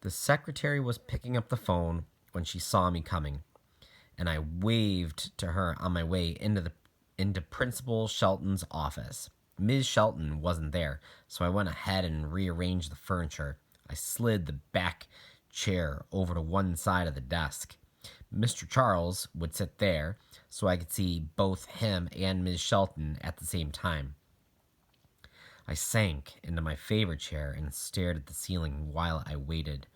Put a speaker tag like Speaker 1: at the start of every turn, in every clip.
Speaker 1: The secretary was picking up the phone when she saw me coming, and I waved to her on my way into Principal Shelton's office. Ms. Shelton wasn't there, so I went ahead and rearranged the furniture. I slid the back chair over to one side of the desk. Mr. Charles would sit there, so I could see both him and Ms. Shelton at the same time. I sank into my favorite chair and stared at the ceiling while I waited.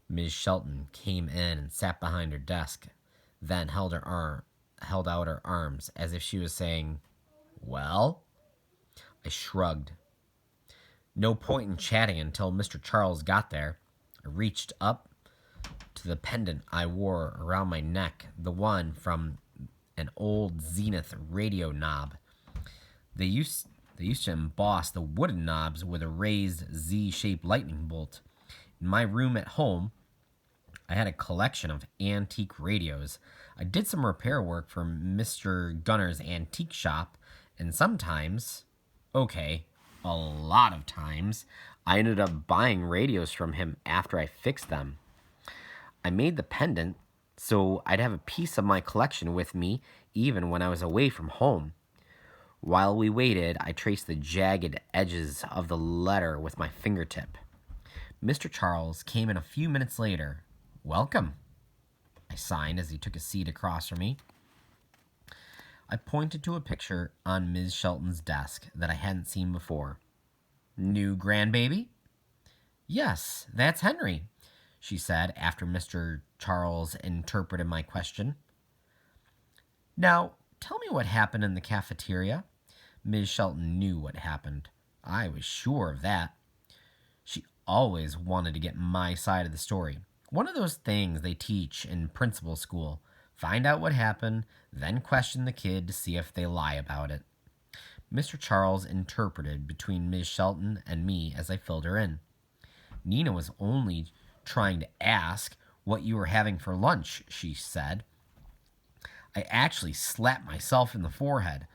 Speaker 1: Ms. Shelton came in and sat behind her desk, then held out her arms as if she was saying, "Well?" I shrugged. No point in chatting until Mr. Charles got there. I reached up to the pendant I wore around my neck, the one from an old Zenith radio knob. They used to emboss the wooden knobs with a raised Z-shaped lightning bolt. In my room at home, I had a collection of antique radios. I did some repair work for Mr. Gunner's antique shop, and sometimes, okay, a lot of times, I ended up buying radios from him after I fixed them. I made the pendant so I'd have a piece of my collection with me even when I was away from home. While we waited, I traced the jagged edges of the letter with my fingertip. Mr. Charles came in a few minutes later. "Welcome," I signed as he took a seat across from me. I pointed to a picture on Ms. Shelton's desk that I hadn't seen before. "New grandbaby?" "Yes, that's Henry," she said after Mr. Charles interpreted my question. "Now, tell me what happened in the cafeteria." Ms. Shelton knew what happened. I was sure of that. She always wanted to get my side of the story. One of those things they teach in principal school. Find out what happened, then question the kid to see if they lie about it. Mr. Charles interpreted between Ms. Shelton and me as I filled her in. "Nina was only trying to ask what you were having for lunch," she said. I actually slapped myself in the forehead.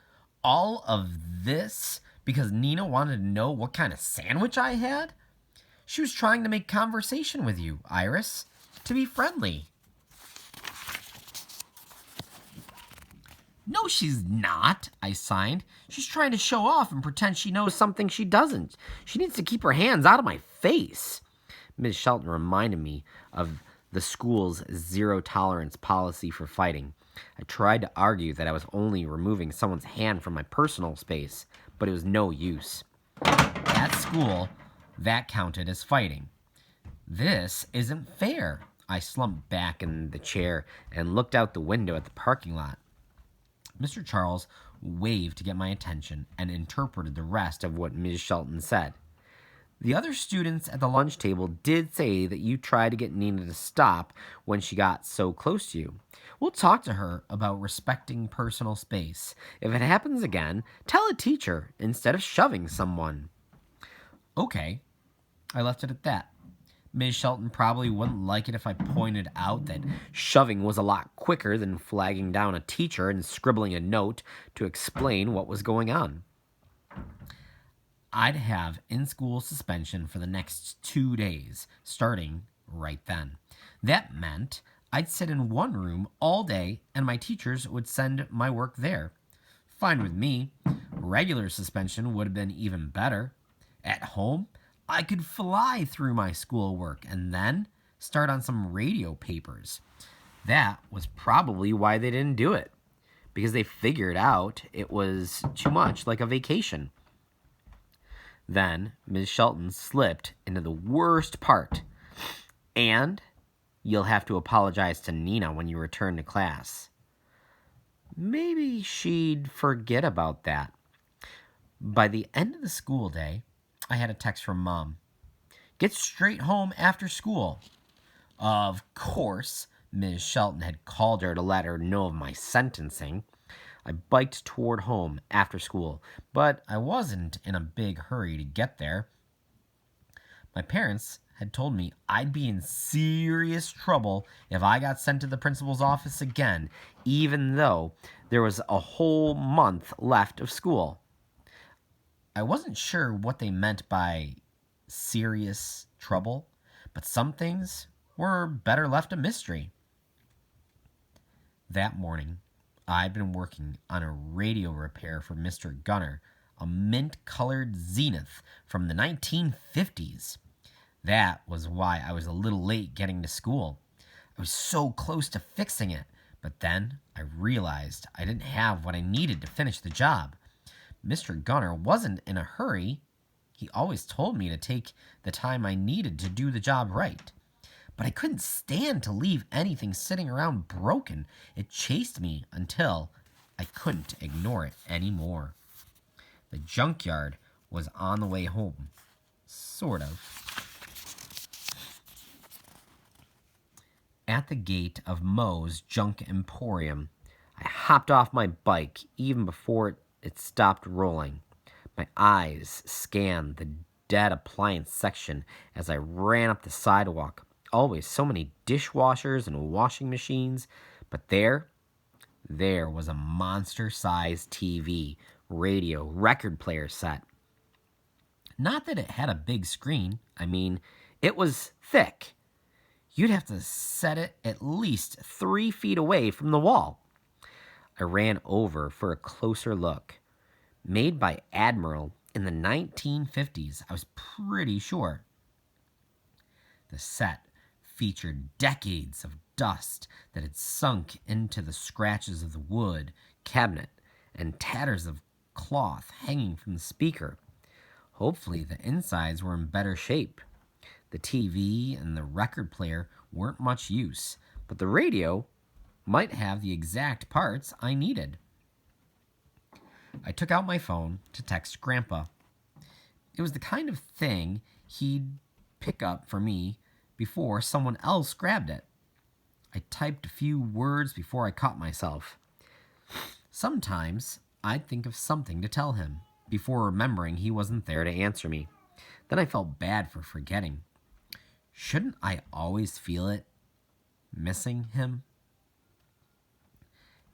Speaker 1: All of this because Nina wanted to know what kind of sandwich I had? She was trying to make conversation with you, Iris, to be friendly. "No, she's not," I signed. "She's trying to show off and pretend she knows something she doesn't. She needs to keep her hands out of my face." Ms. Shelton reminded me of the school's zero-tolerance policy for fighting. I tried to argue that I was only removing someone's hand from my personal space, but it was no use. At school, that counted as fighting. "This isn't fair." I slumped back in the chair and looked out the window at the parking lot. Mr. Charles waved to get my attention and interpreted the rest of what Ms. Shelton said. "The other students at the lunch table did say that you tried to get Nina to stop when she got so close to you. We'll talk to her about respecting personal space. If it happens again, tell a teacher instead of shoving someone." Okay, I left it at that. Ms. Shelton probably wouldn't like it if I pointed out that shoving was a lot quicker than flagging down a teacher and scribbling a note to explain what was going on. I'd have in-school suspension for the next 2 days, starting right then. That meant I'd sit in one room all day and my teachers would send my work there. Fine with me. Regular suspension would have been even better. At home, I could fly through my schoolwork and then start on some radio papers. That was probably why they didn't do it, because they figured out it was too much like a vacation. Then Ms. Shelton slipped into the worst part. "And you'll have to apologize to Nina when you return to class." Maybe she'd forget about that. By the end of the school day, I had a text from Mom. "Get straight home after school." Of course, Ms. Shelton had called her to let her know of my sentencing. I biked toward home after school, but I wasn't in a big hurry to get there. My parents had told me I'd be in serious trouble if I got sent to the principal's office again, even though there was a whole month left of school. I wasn't sure what they meant by serious trouble, but some things were better left a mystery. That morning, I'd been working on a radio repair for Mr. Gunner, a mint-colored Zenith from the 1950s. That was why I was a little late getting to school. I was so close to fixing it, but then I realized I didn't have what I needed to finish the job. Mr. Gunner wasn't in a hurry. He always told me to take the time I needed to do the job right. But I couldn't stand to leave anything sitting around broken. It chased me until I couldn't ignore it anymore. The junkyard was on the way home. Sort of. At the gate of Moe's Junk Emporium, I hopped off my bike even before it stopped rolling. My eyes scanned the dead appliance section as I ran up the sidewalk. Always so many dishwashers and washing machines, but there was a monster-sized TV, radio, record player set. Not that it had a big screen. I mean, it was thick. You'd have to set it at least 3 feet away from the wall. I ran over for a closer look. Made by Admiral in the 1950s, I was pretty sure. The set featured decades of dust that had sunk into the scratches of the wood cabinet and tatters of cloth hanging from the speaker. Hopefully the insides were in better shape. The TV and the record player weren't much use, but the radio might have the exact parts I needed. I took out my phone to text Grandpa. It was the kind of thing he'd pick up for me before someone else grabbed it. I typed a few words before I caught myself. Sometimes I'd think of something to tell him before remembering he wasn't there to answer me. Then I felt bad for forgetting. Shouldn't I always feel it? Missing him?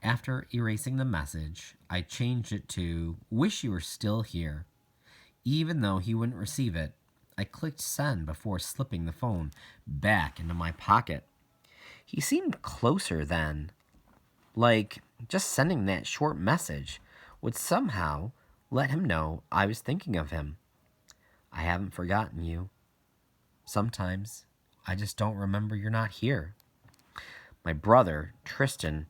Speaker 1: After erasing the message, I changed it to, "Wish you were still here." Even though he wouldn't receive it, I clicked send before slipping the phone back into my pocket. He seemed closer then. Like, just sending that short message would somehow let him know I was thinking of him. I haven't forgotten you. Sometimes I just don't remember you're not here. My brother, Tristan,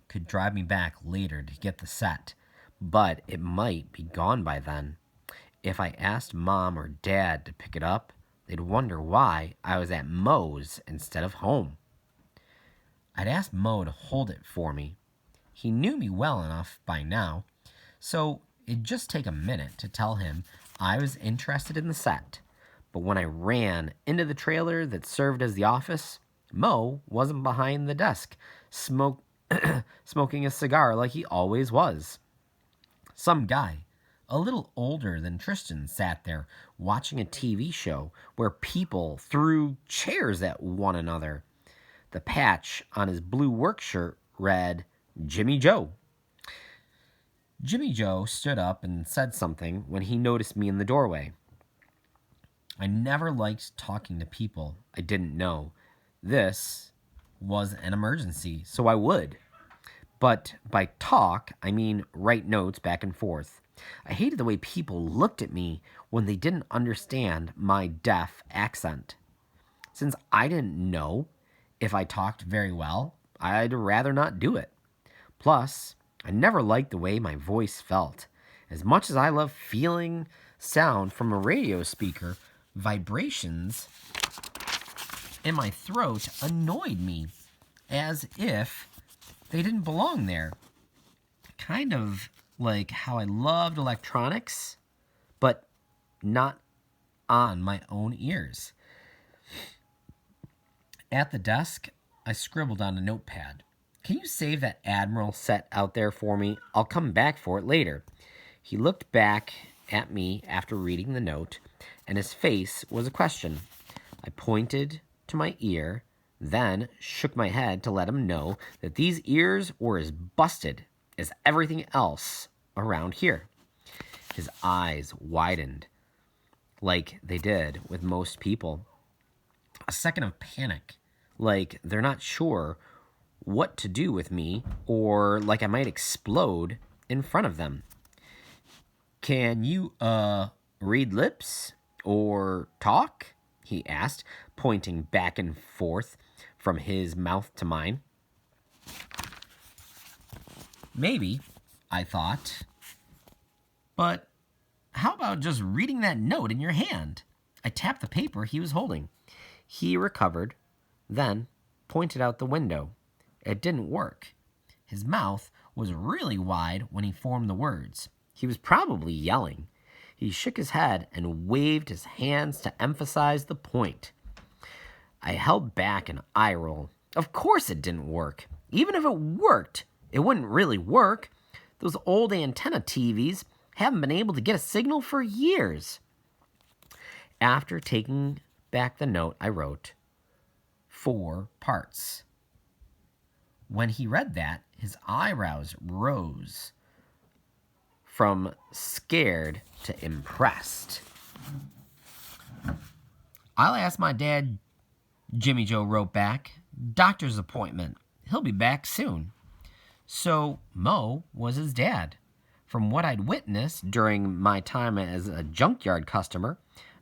Speaker 1: could drive me back later to get the set, but it might be gone by then. If I asked Mom or Dad to pick it up, they'd wonder why I was at Moe's instead of home. I'd asked Moe to hold it for me. He knew me well enough by now, so it'd just take a minute to tell him I was interested in the set. But when I ran into the trailer that served as the office, Moe wasn't behind the desk, smoking a cigar like he always was. Some guy, a little older than Tristan, sat there watching a TV show where people threw chairs at one another. The patch on his blue work shirt read, "Jimmy Joe." Jimmy Joe stood up and said something when he noticed me in the doorway. I never liked talking to people I didn't know. This was an emergency, so I would. But by talk, I mean write notes back and forth. I hated the way people looked at me when they didn't understand my deaf accent. Since I didn't know if I talked very well, I'd rather not do it. Plus, I never liked the way my voice felt. As much as I love feeling sound from a radio speaker, vibrations in my throat annoyed me, as if they didn't belong there. Kind of like how I loved electronics, but not on my own ears. At the desk, I scribbled on a notepad. "Can you save that Admiral set out there for me? I'll come back for it later." He looked back at me after reading the note, and his face was a question. I pointed to my ear, then shook my head to let him know that these ears were as busted as everything else around here. His eyes widened, like they did with most people. a second of panic, like they're not sure what to do with me, or like I might explode in front of them. Can you, read lips? Or talk? He asked, pointing back and forth from his mouth to mine. Maybe, I thought. But how about just reading that note in your hand? I tapped the paper he was holding. He recovered, then pointed out the window. It didn't work. His mouth was really wide when he formed the words. He was probably yelling. He shook his head and waved his hands to emphasize the point. I held back an eye roll. Of course it didn't work. Even if it worked, it wouldn't really work. Those old antenna TVs haven't been able to get a signal for years. After taking back the note, I wrote 4 parts. When he read that, his eyebrows rose from scared to impressed. I'll ask my dad, Jimmy Joe wrote back. Doctor's appointment. He'll be back soon. So Mo was his dad. From what I'd witnessed during my time as a junkyard customer,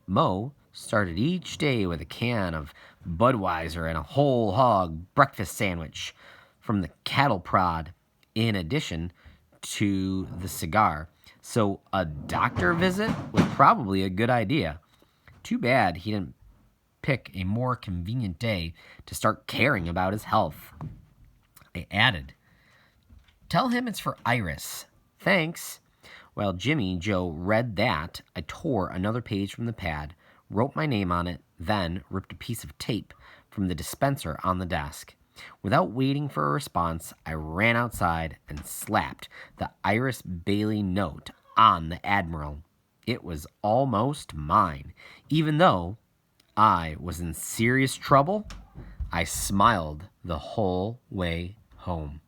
Speaker 1: Mo started each day with a can of Budweiser and a whole hog breakfast sandwich from the cattle prod, in addition to the cigar. So a doctor visit was probably a good idea. Too bad he didn't pick a more convenient day to start caring about his health. I added, tell him it's for Iris. Thanks. While Jimmy Joe read that, I tore another page from the pad, wrote my name on it, then ripped a piece of tape from the dispenser on the desk. Without waiting for a response, I ran outside and slapped the Iris Bailey note on the Admiral. It was almost mine. Even though I was in serious trouble, I smiled the whole way home.